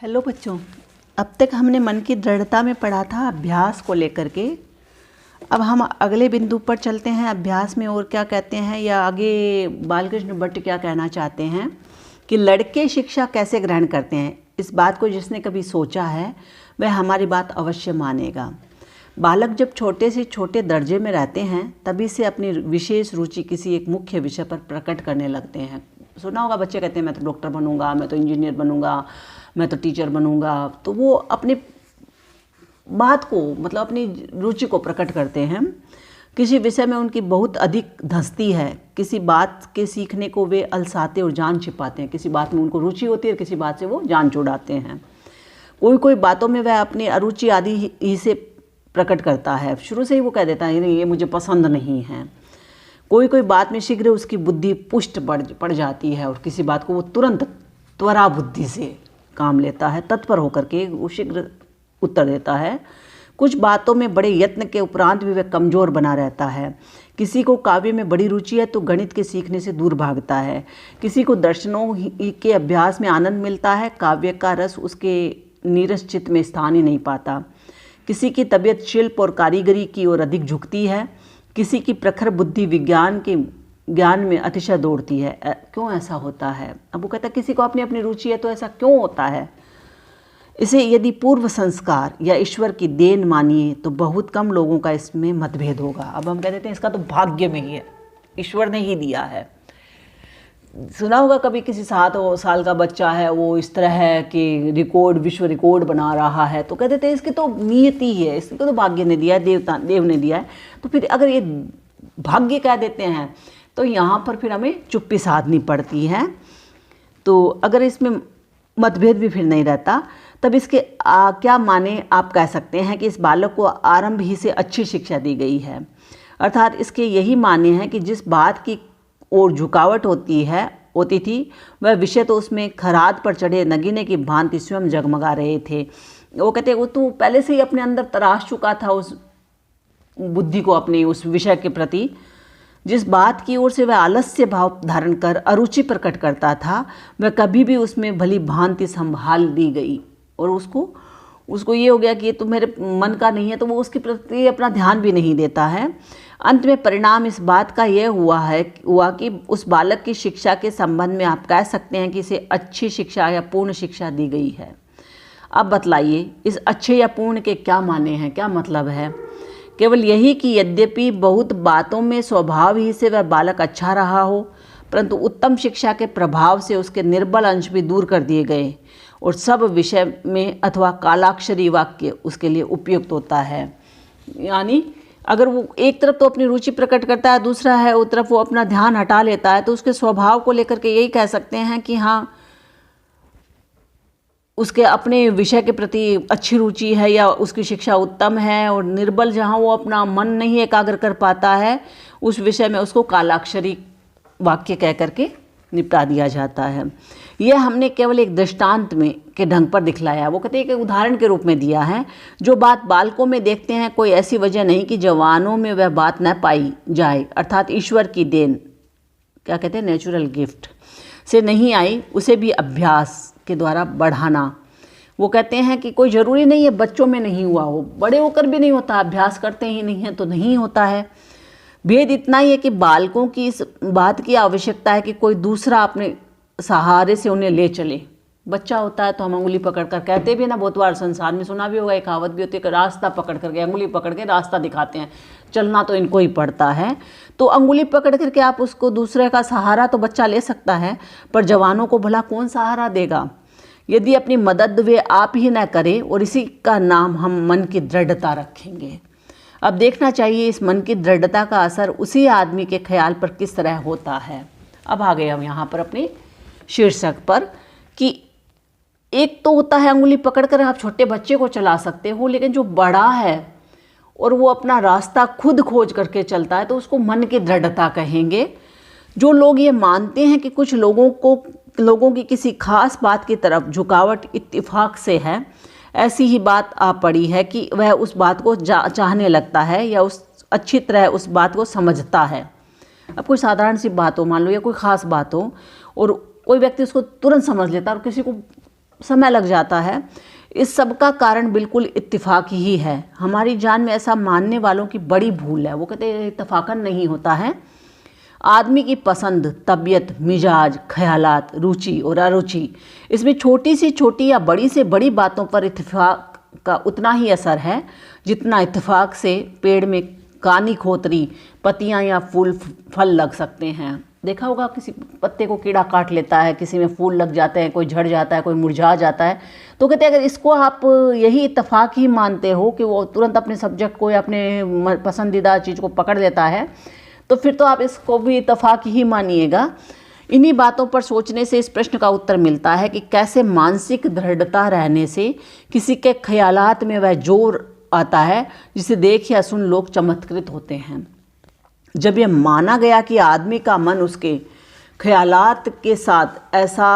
Hello बच्चों, अब तक हमने मन की दृढ़ता में पढ़ा था अभ्यास को लेकर के। अब हम अगले बिंदु पर चलते हैं। अभ्यास में और क्या कहते हैं या आगे बालकृष्ण भट्ट क्या कहना चाहते हैं कि लड़के शिक्षा कैसे ग्रहण करते हैं। इस बात को जिसने कभी सोचा है वह हमारी बात अवश्य मानेगा। बालक जब छोटे से छोटे दर्जे में रहते हैं तभी से अपनी विशेष रुचि किसी एक मुख्य विषय पर प्रकट करने लगते हैं। सुना होगा, बच्चे कहते हैं मैं तो डॉक्टर बनूंगा, मैं तो इंजीनियर बनूंगा, मैं तो टीचर बनूंगा। तो वो अपनी बात को मतलब अपनी रुचि को प्रकट करते हैं। किसी विषय में उनकी बहुत अधिक धंसती है, किसी बात के सीखने को वे अलसाते और जान छिपाते हैं। किसी बात में उनको रुचि होती है, किसी बात से वो जान छुड़ाते हैं। कोई कोई बातों में वह अपनी अरुचि आदि ही से प्रकट करता है, शुरू से ही वो कह देता है नहीं ये मुझे पसंद नहीं है। कोई कोई बात में शीघ्र उसकी बुद्धि पुष्ट पड़ जाती है और किसी बात को वो तुरंत त्वरा बुद्धि से काम लेता है, तत्पर होकर के वो शीघ्र उत्तर देता है। कुछ बातों में बड़े यत्न के उपरांत भी वह कमज़ोर बना रहता है। किसी को काव्य में बड़ी रुचि है तो गणित के सीखने से दूर भागता है। किसी को दर्शनों के अभ्यास में आनंद मिलता है, काव्य का रस उसके नीरस चित्त में स्थान ही नहीं पाता। किसी की तबीयत शिल्प और कारीगरी की ओर अधिक झुकती है, किसी की प्रखर बुद्धि विज्ञान के ज्ञान में अतिशय दौड़ती है। क्यों ऐसा होता है? अब वो कहता है किसी को अपनी अपनी रुचि है तो ऐसा क्यों होता है। इसे यदि पूर्व संस्कार या ईश्वर की देन मानिए तो बहुत कम लोगों का इसमें मतभेद होगा। अब हम कह देते हैं इसका तो भाग्य में ही है, ईश्वर ने ही दिया है। सुना होगा कभी किसी 7 साल का बच्चा है, वो इस तरह है कि रिकॉर्ड विश्व रिकॉर्ड बना रहा है, तो कह देते हैं इसकी तो नियति ही है, इसको तो भाग्य ने दिया है, देव ने दिया है। तो फिर अगर ये भाग्य कह देते हैं तो यहाँ पर फिर हमें चुप्पी साधनी पड़ती है। तो अगर इसमें मतभेद भी फिर नहीं रहता तब इसके क्या माने आप कह सकते हैं कि इस बालक को आरंभ ही से अच्छी शिक्षा दी गई है। अर्थात इसके यही माने हैं कि जिस बात की ओर झुकावट होती थी वह विषय तो उसमें खराद पर चढ़े नगीने की भांति स्वयं जगमगा रहे थे। वो कहते वो तो पहले से ही अपने अंदर तराश चुका था उस बुद्धि को, अपनी उस विषय के प्रति। जिस बात की ओर से वह आलस्य भाव धारण कर अरुचि प्रकट करता था वह कभी भी उसमें भली भांति संभाल दी गई और उसको ये हो गया कि ये तो मेरे मन का नहीं है, तो वो उसके प्रति अपना ध्यान भी नहीं देता है। अंत में परिणाम इस बात का यह हुआ कि उस बालक की शिक्षा के संबंध में आप कह सकते हैं कि इसे अच्छी शिक्षा या पूर्ण शिक्षा दी गई है। अब बतलाइए इस अच्छे या पूर्ण के क्या माने हैं, क्या मतलब है? केवल यही कि यद्यपि बहुत बातों में स्वभाव ही से वह बालक अच्छा रहा हो, परंतु उत्तम शिक्षा के प्रभाव से उसके निर्बल अंश भी दूर कर दिए गए और सब विषय में अथवा कालाक्षरी वाक्य उसके लिए उपयुक्त होता है। यानी अगर वो एक तरफ तो अपनी रुचि प्रकट करता है, दूसरा है उस तरफ वो अपना ध्यान हटा लेता है, तो उसके स्वभाव को लेकर के यही कह सकते हैं कि हाँ उसके अपने विषय के प्रति अच्छी रुचि है या उसकी शिक्षा उत्तम है। और निर्बल जहाँ वो अपना मन नहीं एकाग्र कर पाता है उस विषय में उसको कालाक्षरी वाक्य कह करके निपटा दिया जाता है। यह हमने केवल एक दृष्टांत में के ढंग पर दिखलाया। वो कहते हैं कि उदाहरण के रूप में दिया है। जो बात बालकों में देखते हैं कोई ऐसी वजह नहीं कि जवानों में वह बात न पाई जाए, अर्थात ईश्वर की देन, क्या कहते हैं, नेचुरल गिफ्ट से नहीं आई, उसे भी अभ्यास के द्वारा बढ़ाना। वो कहते हैं कि कोई ज़रूरी नहीं है बच्चों में नहीं हुआ हो, बड़े होकर भी नहीं होता, अभ्यास करते ही नहीं है तो नहीं होता है। भेद इतना ही है कि बालकों की इस बात की आवश्यकता है कि कोई दूसरा अपने सहारे से उन्हें ले चले। बच्चा होता है तो हम अंगुली पकड़ कर कहते भी ना, बहुत बार संसार में सुना भी होगा, एक कहावत भी होती है कि रास्ता पकड़ करके, अंगुली पकड़ के रास्ता दिखाते हैं। चलना तो इनको ही पड़ता है, तो अंगुली पकड़ करके आप उसको दूसरे का सहारा तो बच्चा ले सकता है, पर जवानों को भला कौन सहारा देगा यदि अपनी मदद वे आप ही न करें। और इसी का नाम हम मन की दृढ़ता रखेंगे। अब देखना चाहिए इस मन की दृढ़ता का असर उसी आदमी के ख्याल पर किस तरह होता है। अब आ गए हम यहाँ पर अपने शीर्षक पर कि एक तो होता है अंगुली पकड़कर आप छोटे बच्चे को चला सकते हो, लेकिन जो बड़ा है और वो अपना रास्ता खुद खोज करके चलता है तो उसको मन की दृढ़ता कहेंगे। जो लोग ये मानते हैं कि कुछ लोगों की किसी खास बात की तरफ झुकावट इत्तेफाक से है, ऐसी ही बात आ पड़ी है कि वह उस बात को चाहने लगता है या उस अच्छी तरह उस बात को समझता है। अब कोई साधारण सी बात हो, मान लो, या कोई ख़ास बात हो और कोई व्यक्ति उसको तुरंत समझ लेता है और किसी को समय लग जाता है। इस सब का कारण बिल्कुल इत्तेफाक ही है। हमारी जान में ऐसा मानने वालों की बड़ी भूल है। वो कहते हैं इत्तेफाकन नहीं होता है। आदमी की पसंद, तबीयत, मिजाज, ख्यालात, रुचि और अरुचि, इसमें छोटी से छोटी या बड़ी से बड़ी बातों पर इत्तेफाक का उतना ही असर है जितना इत्तेफाक से पेड़ में कानी खोतरी, पत्तियां या फूल फल लग सकते हैं। देखा होगा किसी पत्ते को कीड़ा काट लेता है, किसी में फूल लग जाते हैं, कोई झड़ जाता है, कोई मुरझा जाता है। तो कहते हैं अगर इसको आप यही इत्तेफाक ही मानते हो कि वो तुरंत अपने सब्जेक्ट को या अपने पसंदीदा चीज़ को पकड़ लेता है, तो फिर तो आप इसको भी इत्तेफाक ही मानिएगा। इन्हीं बातों पर सोचने से इस प्रश्न का उत्तर मिलता है कि कैसे मानसिक दृढ़ता रहने से किसी के ख्यालात में वह जोर आता है जिसे देख या सुन लोग चमत्कृत होते हैं। जब यह माना गया कि आदमी का मन उसके ख्यालात के साथ ऐसा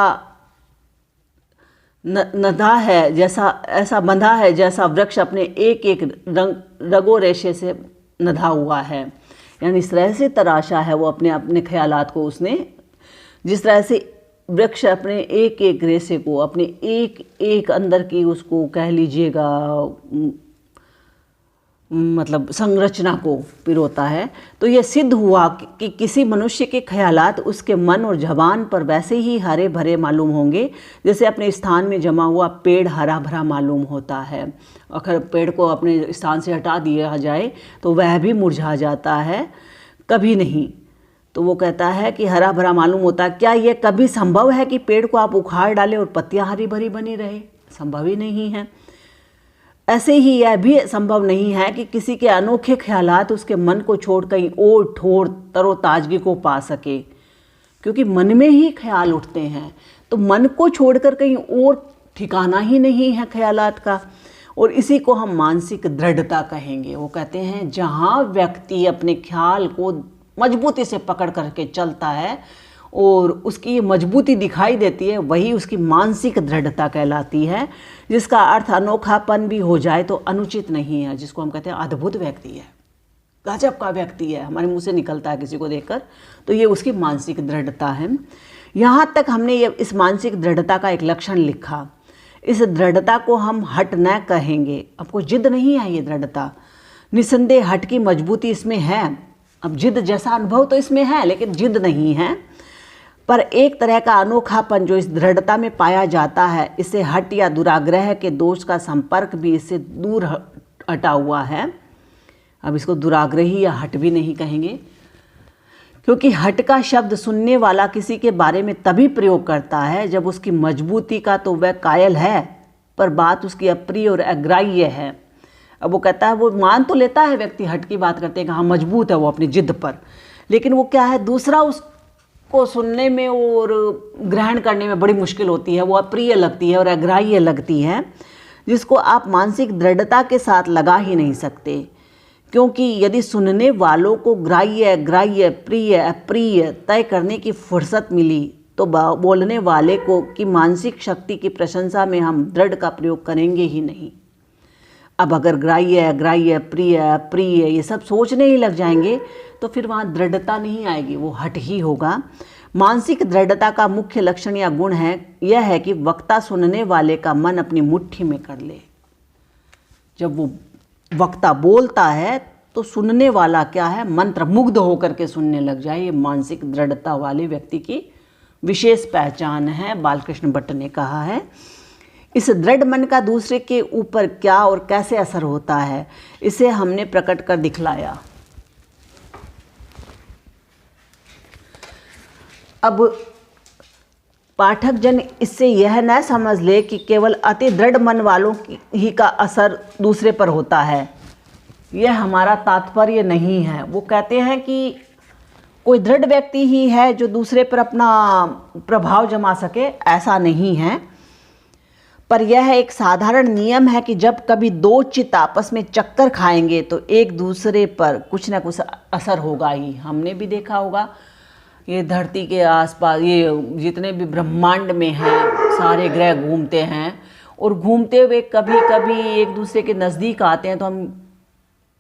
नधा है, ऐसा बंधा है जैसा वृक्ष अपने एक एक रगो रेशे से नधा हुआ है। यानी इस तरह से तराशा है वो अपने अपने ख्यालात को उसने, जिस तरह से वृक्ष अपने एक एक रेशे को, अपने एक एक अंदर की उसको कह लीजिएगा मतलब संरचना को पिरोता है। तो यह सिद्ध हुआ कि किसी मनुष्य के ख्यालात उसके मन और जबान पर वैसे ही हरे भरे मालूम होंगे जैसे अपने स्थान में जमा हुआ पेड़ हरा भरा मालूम होता है। अगर पेड़ को अपने स्थान से हटा दिया जाए तो वह भी मुरझा जाता है, कभी नहीं। तो वो कहता है कि हरा भरा मालूम होता है। क्या यह कभी संभव है कि पेड़ को आप उखाड़ डालें और पत्तियां हरी भरी बनी रहे? संभव ही नहीं है। ऐसे ही यह भी संभव नहीं है कि किसी के अनोखे ख्यालात उसके मन को छोड़ कहीं और ठोर तरोताजगी को पा सके, क्योंकि मन में ही ख्याल उठते हैं। तो मन को छोड़कर कहीं और ठिकाना ही नहीं है ख्यालात का, और इसी को हम मानसिक दृढ़ता कहेंगे। वो कहते हैं जहाँ व्यक्ति अपने ख्याल को मजबूती से पकड़ करके चलता है और उसकी मजबूती दिखाई देती है, वही उसकी मानसिक दृढ़ता कहलाती है, जिसका अर्थ अनोखापन भी हो जाए तो अनुचित नहीं है, जिसको हम कहते हैं अद्भुत व्यक्ति है, गजब का व्यक्ति है, हमारे मुंह से निकलता है किसी को देखकर, तो ये उसकी मानसिक दृढ़ता है। यहाँ तक हमने ये इस मानसिक दृढ़ता का एक लक्षण लिखा। इस दृढ़ता को हम हट न कहेंगे। आपको जिद नहीं है ये दृढ़ता, निसंदेह हट की मजबूती इसमें है। अब जिद जैसा अनुभव तो इसमें है, लेकिन जिद नहीं है। पर एक तरह का अनोखापन जो इस दृढ़ता में पाया जाता है, इसे हट या दुराग्रह के दोष का संपर्क भी इससे दूर हटा हुआ है। अब इसको दुराग्रही या हट भी नहीं कहेंगे, क्योंकि हट का शब्द सुनने वाला किसी के बारे में तभी प्रयोग करता है जब उसकी मजबूती का तो वह कायल है, पर बात उसकी अप्रिय और अग्राह्य है। अब वो कहता है, वो मान तो लेता है व्यक्ति, हट की बात करते हैं कि हाँ मजबूत है वो अपनी जिद पर, लेकिन वो क्या है, दूसरा उसको सुनने में और ग्रहण करने में बड़ी मुश्किल होती है, वो अप्रिय लगती है और अग्राह्य लगती है, जिसको आप मानसिक दृढ़ता के साथ लगा ही नहीं सकते। क्योंकि यदि सुनने वालों को ग्राह्य, ग्राह्य, प्रिय, अप्रिय तय करने की फुर्सत मिली तो बोलने वाले को की मानसिक शक्ति की प्रशंसा में हम दृढ़ का प्रयोग करेंगे ही नहीं। अब अगर ग्राह्य, अग्राह्य, प्रिय, अप्रिय ये सब सोचने ही लग जाएंगे तो फिर वहाँ दृढ़ता नहीं आएगी, वो हट ही होगा। मानसिक दृढ़ता का मुख्य लक्षण या गुण है यह है कि वक्ता सुनने वाले का मन अपनी मुट्ठी में कर ले। जब वो वक्ता बोलता है तो सुनने वाला क्या है, मंत्रमुग्ध होकर के सुनने लग जाए। ये मानसिक दृढ़ता वाले व्यक्ति की विशेष पहचान है, बालकृष्ण भट्ट ने कहा है। इस दृढ़ मन का दूसरे के ऊपर क्या और कैसे असर होता है, इसे हमने प्रकट कर दिखलाया। अब पाठक जन इससे यह न समझ ले कि केवल अति दृढ़ मन वालों ही का असर दूसरे पर होता है, यह हमारा तात्पर्य नहीं है। वो कहते हैं कि कोई दृढ़ व्यक्ति ही है जो दूसरे पर अपना प्रभाव जमा सके, ऐसा नहीं है। पर यह एक साधारण नियम है कि जब कभी दो चित्त आपस में चक्कर खाएंगे तो एक दूसरे पर कुछ ना कुछ असर होगा ही। हमने भी देखा होगा, ये धरती के आसपास ये जितने भी ब्रह्मांड में हैं सारे ग्रह घूमते हैं, और घूमते हुए कभी कभी एक दूसरे के नज़दीक आते हैं तो हम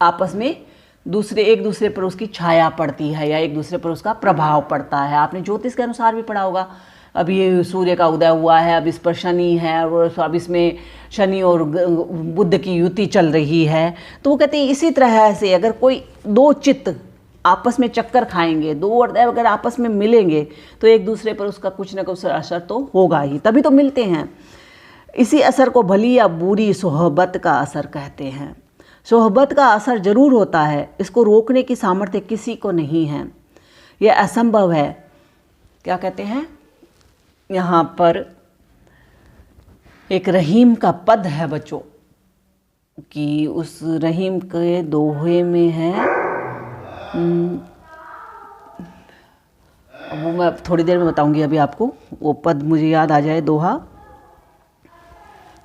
आपस में एक दूसरे पर उसकी छाया पड़ती है या एक दूसरे पर उसका प्रभाव पड़ता है। आपने ज्योतिष के अनुसार भी पढ़ा होगा, अब ये सूर्य का उदय हुआ है, अब इस पर शनि है और अब इसमें शनि और बुध की युति चल रही है। तो वो कहते हैं इसी तरह से अगर कोई दो चित्त आपस में चक्कर खाएंगे, दो हृदय अगर आपस में मिलेंगे तो एक दूसरे पर उसका कुछ ना कुछ असर तो होगा ही, तभी तो मिलते हैं। इसी असर को भली या बुरी सोहबत का असर कहते हैं। सोहबत का असर जरूर होता है, इसको रोकने की सामर्थ्य किसी को नहीं है, यह असंभव है। क्या कहते हैं यहाँ पर एक रहीम का पद है बच्चों, कि उस रहीम के दोहे में है, अब वो मैं थोड़ी देर में बताऊंगी, अभी आपको वो पद मुझे याद आ जाए। दोहा,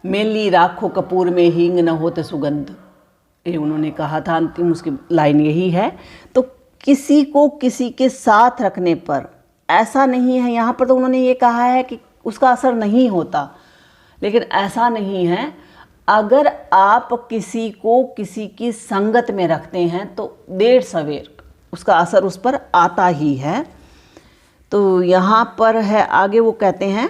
मेली राखो कपूर में हींग न होत सुगंध, ये उन्होंने कहा था, अंतिम उसकी लाइन यही है। तो किसी को किसी के साथ रखने पर ऐसा नहीं है, यहाँ पर तो उन्होंने ये कहा है कि उसका असर नहीं होता, लेकिन ऐसा नहीं है। अगर आप किसी को किसी की संगत में रखते हैं तो देर सवेर उसका असर उस पर आता ही है। तो यहाँ पर है आगे वो कहते हैं,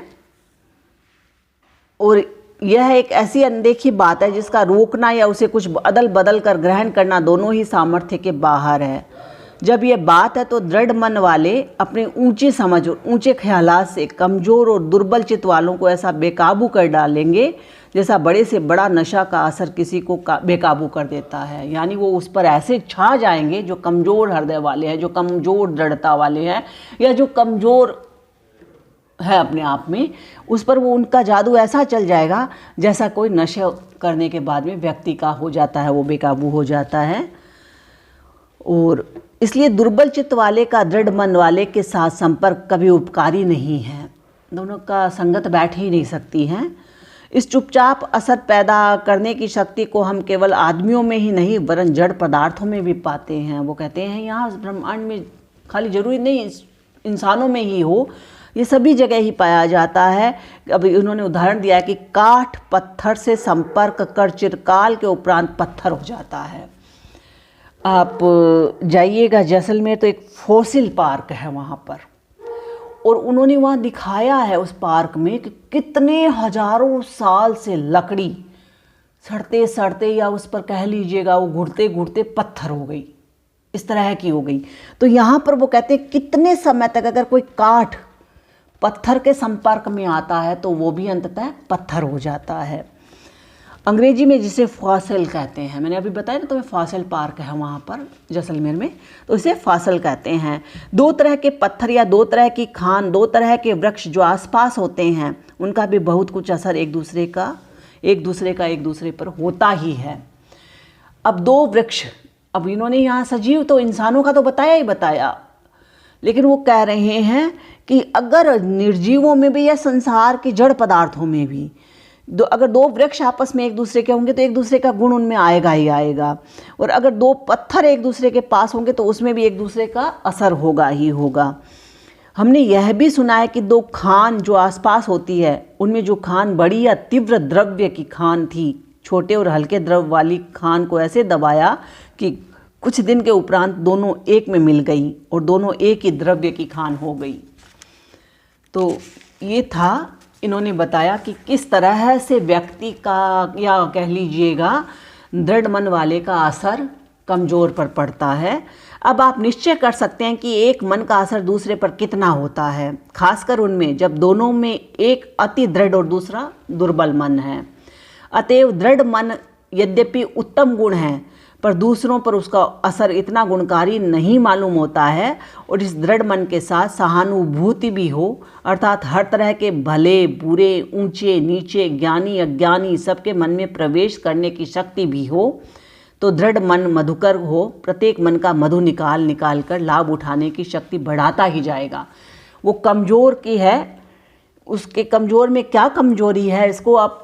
और यह एक ऐसी अनदेखी बात है जिसका रोकना या उसे कुछ अदल बदल कर ग्रहण करना दोनों ही सामर्थ्य के बाहर है। जब यह बात है तो दृढ़ मन वाले अपनी ऊंची समझ और ऊंचे ख्यालात से कमज़ोर और दुर्बल चित्त वालों को ऐसा बेकाबू कर डालेंगे जैसा बड़े से बड़ा नशा का असर किसी को बेकाबू कर देता है। यानी वो उस पर ऐसे छा जाएंगे जो कमज़ोर हृदय वाले हैं, जो कमज़ोर दृढ़ता वाले हैं, या जो कमज़ोर है अपने आप में, उस पर वो उनका जादू ऐसा चल जाएगा जैसा कोई नशे करने के बाद में व्यक्ति का हो जाता है, वो बेकाबू हो जाता है। और इसलिए दुर्बल चित्त वाले का दृढ़ मन वाले के साथ संपर्क कभी उपकारी नहीं है, दोनों का संगत बैठ ही नहीं सकती हैं। इस चुपचाप असर पैदा करने की शक्ति को हम केवल आदमियों में ही नहीं वरन जड़ पदार्थों में भी पाते हैं। वो कहते हैं यहाँ ब्रह्मांड में खाली जरूरी नहीं इंसानों में ही हो, ये सभी जगह ही पाया जाता है। अभी उन्होंने उदाहरण दिया है कि काठ पत्थर से संपर्क कर चिरकाल के उपरांत पत्थर हो जाता है। आप जाइएगा जैसलमेर तो एक फॉसिल पार्क है वहाँ पर, और उन्होंने वहाँ दिखाया है उस पार्क में कि कितने हजारों साल से लकड़ी सड़ते सड़ते, या उस पर कह लीजिएगा वो घुटते घुटते पत्थर हो गई, इस तरह की हो गई। तो यहाँ पर वो कहते हैं कितने समय तक अगर कोई काठ पत्थर के संपर्क में आता है तो वो भी अंततः पत्थर हो जाता है। अंग्रेजी में जिसे फॉसिल कहते हैं, मैंने अभी बताया ना तुम्हें, फॉसिल पार्क है वहाँ पर जैसलमेर में, तो इसे फॉसिल कहते हैं। दो तरह के पत्थर या दो तरह की खान, दो तरह के वृक्ष जो आसपास होते हैं, उनका भी बहुत कुछ असर एक दूसरे का एक दूसरे पर होता ही है। अब दो वृक्ष, अब इन्होंने यहाँ सजीव तो इंसानों का तो बताया ही बताया, लेकिन वो कह रहे हैं कि अगर निर्जीवों में भी या संसार के जड़ पदार्थों में भी अगर दो वृक्ष आपस में एक दूसरे के होंगे तो एक दूसरे का गुण उनमें आएगा ही आएगा, और अगर दो पत्थर एक दूसरे के पास होंगे तो उसमें भी एक दूसरे का असर होगा ही होगा। हमने यह भी सुना है कि दो खान जो आसपास होती है, उनमें जो खान बड़ी या तीव्र द्रव्य की खान थी, छोटे और हल्के द्रव्य वाली खान को ऐसे दबाया कि कुछ दिन के उपरांत दोनों एक में मिल गई और दोनों एक ही द्रव्य की खान हो गई। तो ये था, इन्होंने बताया कि किस तरह से व्यक्ति का या कह लीजिएगा दृढ़ मन वाले का असर कमज़ोर पर पड़ता है। अब आप निश्चय कर सकते हैं कि एक मन का असर दूसरे पर कितना होता है, खासकर उनमें जब दोनों में एक अति दृढ़ और दूसरा दुर्बल मन है। अतएव दृढ़ मन यद्यपि उत्तम गुण है, पर दूसरों पर उसका असर इतना गुणकारी नहीं मालूम होता है, और इस दृढ़ मन के साथ सहानुभूति भी हो, अर्थात हर तरह के भले बुरे, ऊंचे नीचे, ज्ञानी अज्ञानी सबके मन में प्रवेश करने की शक्ति भी हो, तो दृढ़ मन मधुकर हो, प्रत्येक मन का मधु निकाल कर लाभ उठाने की शक्ति बढ़ाता ही जाएगा। वो कमज़ोर की है, उसके कमज़ोर में क्या कमज़ोरी है, इसको आप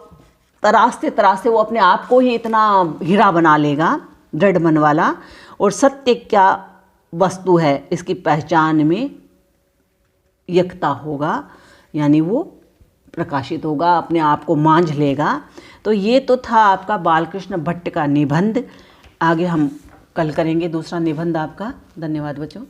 तराशते तराशते वो अपने आप को ही इतना हीरा बना लेगा दृढ़ मन वाला, और सत्य क्या वस्तु है इसकी पहचान में यकता होगा, यानी वो प्रकाशित होगा, अपने आप को मांझ लेगा। तो ये तो था आपका बालकृष्ण भट्ट का निबंध। आगे हम कल करेंगे दूसरा निबंध आपका। धन्यवाद बच्चों।